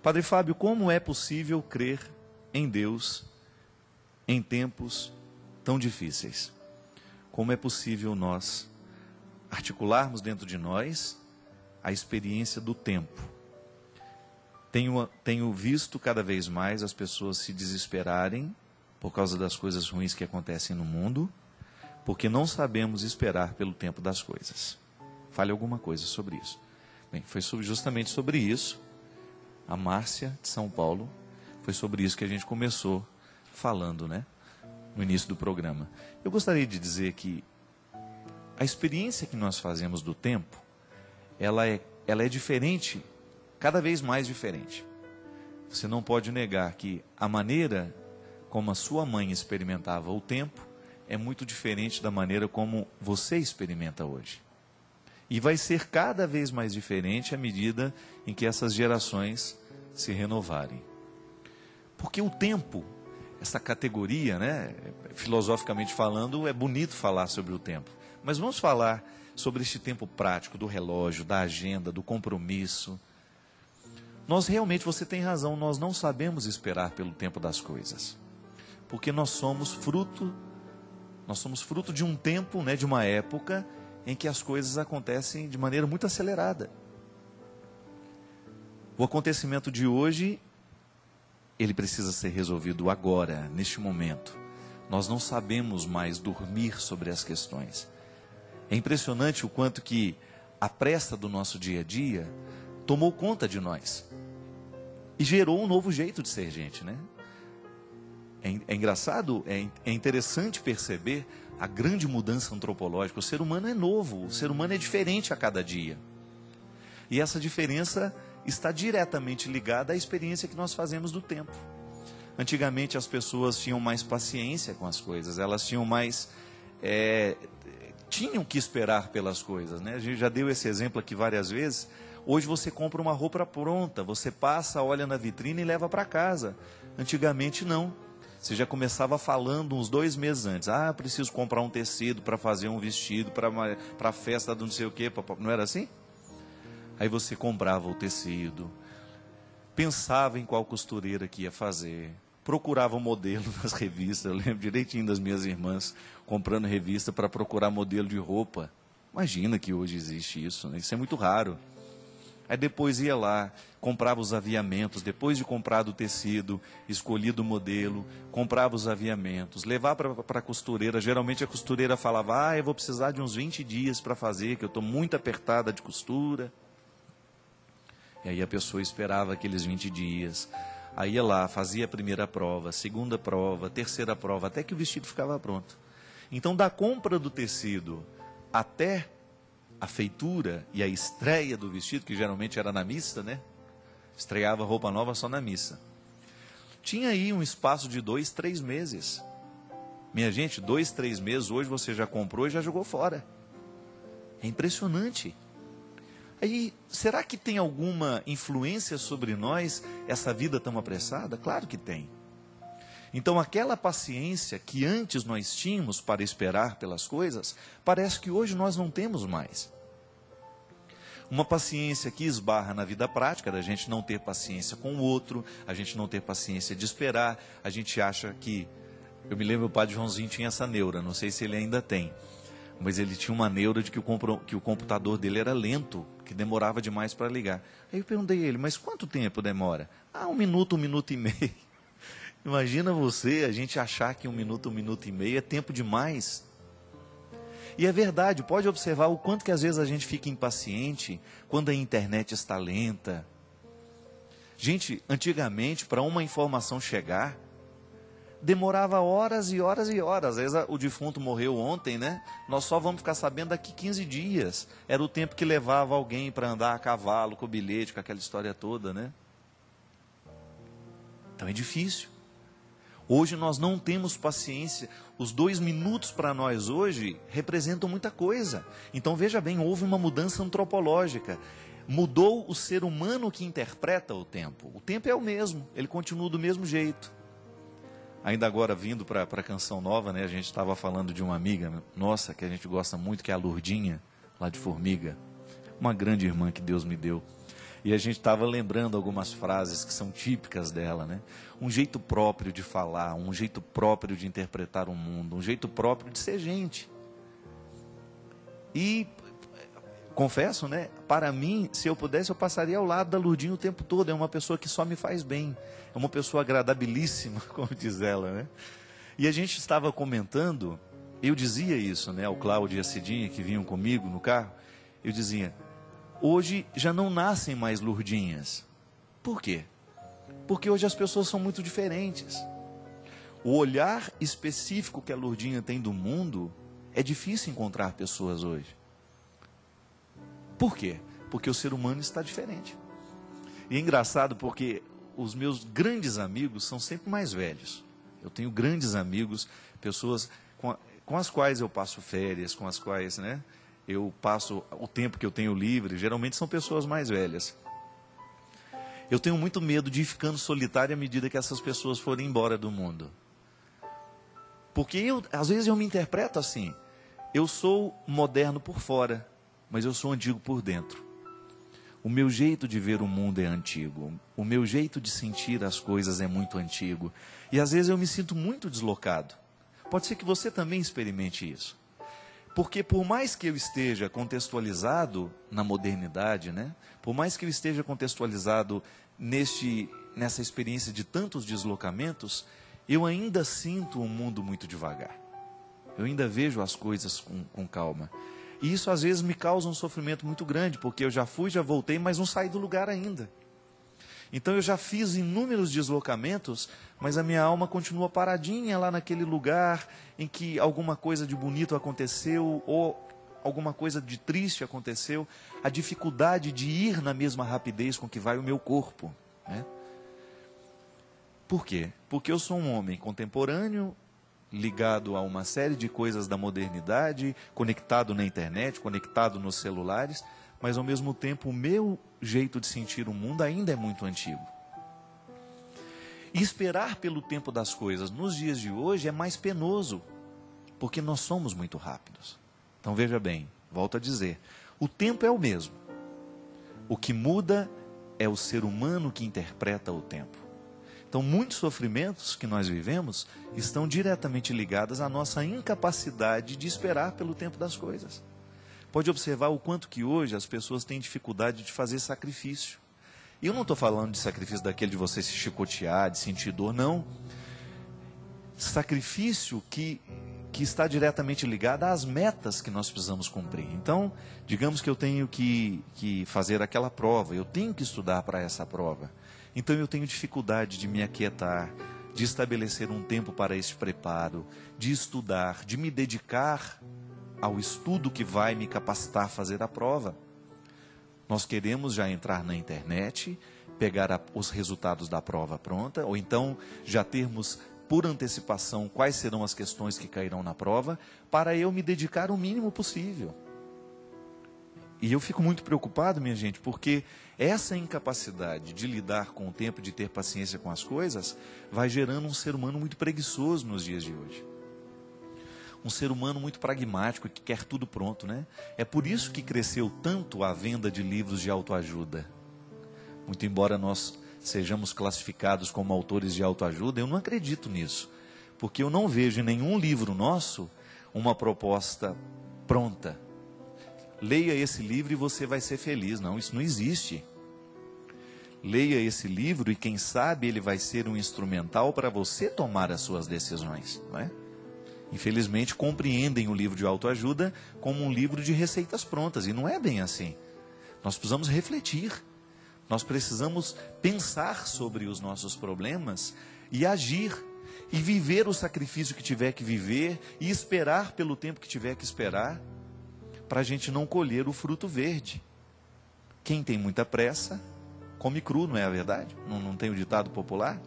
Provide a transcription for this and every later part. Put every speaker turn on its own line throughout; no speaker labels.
Padre Fábio, como é possível crer em Deus em tempos tão difíceis? Como é possível nós articularmos dentro de nós a experiência do tempo? Tenho visto cada vez mais as pessoas se desesperarem por causa das coisas ruins que acontecem no mundo, porque não sabemos esperar pelo tempo das coisas. Fale alguma coisa sobre isso. Bem, foi justamente sobre isso, a Márcia de São Paulo, foi sobre isso que a gente começou falando, né, no início do programa. Eu gostaria de dizer que a experiência que nós fazemos do tempo, ela é diferente, cada vez mais diferente. Você não pode negar que a maneira como a sua mãe experimentava o tempo é muito diferente da maneira como você experimenta hoje. E vai ser cada vez mais diferente à medida em que essas gerações se renovarem. Porque o tempo, essa categoria, né, filosoficamente falando, é bonito falar sobre o tempo. Mas vamos falar sobre este tempo prático, do relógio, da agenda, do compromisso. Nós realmente, você tem razão, nós não sabemos esperar pelo tempo das coisas. Porque nós somos fruto de um tempo, né, de uma época em que as coisas acontecem de maneira muito acelerada. O acontecimento de hoje, ele precisa ser resolvido agora, neste momento. Nós não sabemos mais dormir sobre as questões. É impressionante o quanto que a pressa do nosso dia a dia tomou conta de nós. E gerou um novo jeito de ser gente, né? É engraçado, é interessante perceber a grande mudança antropológica. O ser humano é novo, o ser humano é diferente a cada dia. E essa diferença está diretamente ligada à experiência que nós fazemos do tempo. Antigamente as pessoas tinham mais paciência com as coisas, elas tinham mais... tinham que esperar pelas coisas, né? A gente já deu esse exemplo aqui várias vezes. Hoje você compra uma roupa pronta, você passa, olha na vitrine e leva para casa. Antigamente não. Você já começava falando uns 2 meses antes. Ah, preciso comprar um tecido para fazer um vestido, para a festa do não sei o quê. Não era assim? Aí você comprava o tecido, pensava em qual costureira que ia fazer, procurava o modelo nas revistas. Eu lembro direitinho das minhas irmãs comprando revista para procurar modelo de roupa. Imagina que hoje existe isso, né? Isso é muito raro. Aí depois ia lá, comprava os aviamentos, depois de comprado o tecido, escolhido o modelo, comprava os aviamentos, levava para a costureira. Geralmente a costureira falava, eu vou precisar de uns 20 dias para fazer, que eu estou muito apertada de costura. E aí a pessoa esperava aqueles 20 dias. Aí ia lá, fazia a primeira prova, segunda prova, terceira prova, até que o vestido ficava pronto. Então da compra do tecido até a feitura e a estreia do vestido, que geralmente era na missa, né? Estreava roupa nova só na missa. Tinha aí um espaço de 2, 3 meses. Minha gente, 2, 3 meses, hoje você já comprou e já jogou fora. É impressionante. Aí, será que tem alguma influência sobre nós essa vida tão apressada? Claro que tem. Então aquela paciência que antes nós tínhamos para esperar pelas coisas, parece que hoje nós não temos mais. Uma paciência que esbarra na vida prática, da gente não ter paciência com o outro, a gente não ter paciência de esperar, a gente acha que... Eu me lembro, o padre Joãozinho tinha essa neura, não sei se ele ainda tem, mas ele tinha uma neura de que o computador dele era lento, que demorava demais para ligar. Aí eu perguntei a ele, mas quanto tempo demora? 1 minuto, 1 minuto e meio. Imagina você, a gente achar que 1 minuto, 1 minuto e meio é tempo demais. E é verdade, pode observar o quanto que às vezes a gente fica impaciente quando a internet está lenta. Gente, antigamente, para uma informação chegar, demorava horas e horas e horas. Às vezes o defunto morreu ontem, né? Nós só vamos ficar sabendo daqui 15 dias. Era o tempo que levava alguém para andar a cavalo, com o bilhete, com aquela história toda, né? Então é difícil. Hoje nós não temos paciência. Os 2 minutos para nós hoje representam muita coisa. Então veja bem, houve uma mudança antropológica. Mudou o ser humano que interpreta o tempo. O tempo é o mesmo, ele continua do mesmo jeito. Ainda agora vindo para a Canção Nova, né, a gente estava falando de uma amiga nossa, que a gente gosta muito, que é a Lourdinha, lá de Formiga. Uma grande irmã que Deus me deu. E a gente estava lembrando algumas frases que são típicas dela, né? Um jeito próprio de falar, um jeito próprio de interpretar o mundo, um jeito próprio de ser gente. E confesso, né? Para mim, se eu pudesse, eu passaria ao lado da Lourdinha o tempo todo. É uma pessoa que só me faz bem. É uma pessoa agradabilíssima, como diz ela, né? E a gente estava comentando, eu dizia isso, né? O Cláudio e a Cidinha que vinham comigo no carro, eu dizia: hoje já não nascem mais Lourdinhas. Por quê? Porque hoje as pessoas são muito diferentes. O olhar específico que a Lourdinha tem do mundo, é difícil encontrar pessoas hoje. Por quê? Porque o ser humano está diferente. E é engraçado porque os meus grandes amigos são sempre mais velhos. Eu tenho grandes amigos, pessoas com as quais eu passo férias, com as quais, né, eu passo o tempo que eu tenho livre. Geralmente são pessoas mais velhas. Eu tenho muito medo de ir ficando solitário à medida que essas pessoas forem embora do mundo. Porque às vezes eu me interpreto assim: eu sou moderno por fora, mas eu sou antigo por dentro. O meu jeito de ver o mundo é antigo. O meu jeito de sentir as coisas é muito antigo. E às vezes eu me sinto muito deslocado. Pode ser que você também experimente isso. Porque por mais que eu esteja contextualizado na modernidade, né? Por mais que eu esteja contextualizado nessa experiência de tantos deslocamentos, eu ainda sinto o mundo muito devagar. Eu ainda vejo as coisas com calma. E isso às vezes me causa um sofrimento muito grande, porque eu já fui, já voltei, mas não saí do lugar ainda. Então eu já fiz inúmeros deslocamentos, mas a minha alma continua paradinha lá naquele lugar em que alguma coisa de bonito aconteceu ou alguma coisa de triste aconteceu. A dificuldade de ir na mesma rapidez com que vai o meu corpo, né? Por quê? Porque eu sou um homem contemporâneo, ligado a uma série de coisas da modernidade, conectado na internet, conectado nos celulares, mas ao mesmo tempo o meu jeito de sentir o mundo ainda é muito antigo. E esperar pelo tempo das coisas nos dias de hoje é mais penoso, porque nós somos muito rápidos. Então veja bem, volto a dizer, o tempo é o mesmo. O que muda é o ser humano que interpreta o tempo. Então, muitos sofrimentos que nós vivemos estão diretamente ligados à nossa incapacidade de esperar pelo tempo das coisas. Pode observar o quanto que hoje as pessoas têm dificuldade de fazer sacrifício. E eu não estou falando de sacrifício daquele de você se chicotear, de sentir dor, não. Sacrifício que está diretamente ligado às metas que nós precisamos cumprir. Então, digamos que eu tenho que fazer aquela prova, eu tenho que estudar para essa prova. Então eu tenho dificuldade de me aquietar, de estabelecer um tempo para esse preparo, de estudar, de me dedicar ao estudo que vai me capacitar a fazer a prova. Nós queremos já entrar na internet, pegar os resultados da prova pronta, ou então já termos por antecipação quais serão as questões que cairão na prova, para eu me dedicar o mínimo possível. E eu fico muito preocupado, minha gente, porque essa incapacidade de lidar com o tempo, de ter paciência com as coisas, vai gerando um ser humano muito preguiçoso nos dias de hoje. Um ser humano muito pragmático, que quer tudo pronto, né? É por isso que cresceu tanto a venda de livros de autoajuda. Muito embora nós sejamos classificados como autores de autoajuda, eu não acredito nisso. Porque eu não vejo em nenhum livro nosso uma proposta pronta. Leia esse livro e você vai ser feliz. Não, isso não existe. Leia esse livro e quem sabe ele vai ser um instrumental para você tomar as suas decisões, não é? Infelizmente compreendem o livro de autoajuda como um livro de receitas prontas, e não é bem assim. Nós precisamos refletir, nós precisamos pensar sobre os nossos problemas e agir, e viver o sacrifício que tiver que viver, e esperar pelo tempo que tiver que esperar, para a gente não colher o fruto verde. Quem tem muita pressa, come cru, não é a verdade? Não tem o ditado popular?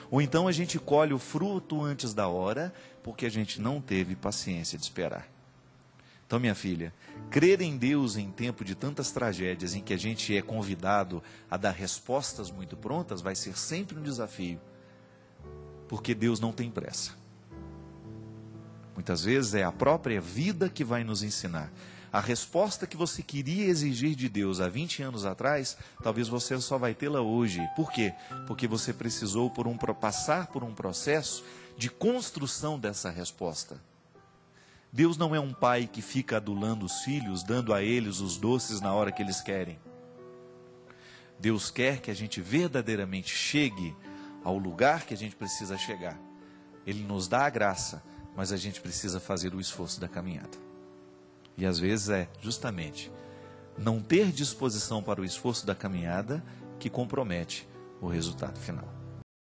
Ou então a gente colhe o fruto antes da hora, porque a gente não teve paciência de esperar. Então, minha filha, crer em Deus em tempo de tantas tragédias, em que a gente é convidado a dar respostas muito prontas, vai ser sempre um desafio, porque Deus não tem pressa. Muitas vezes é a própria vida que vai nos ensinar. A resposta que você queria exigir de Deus há 20 anos atrás, talvez você só vai tê-la hoje. Por quê? Porque você precisou passar por um processo de construção dessa resposta. Deus não é um pai que fica adulando os filhos, dando a eles os doces na hora que eles querem. Deus quer que a gente verdadeiramente chegue ao lugar que a gente precisa chegar. Ele nos dá a graça, mas a gente precisa fazer o esforço da caminhada. E às vezes é justamente não ter disposição para o esforço da caminhada que compromete o resultado final.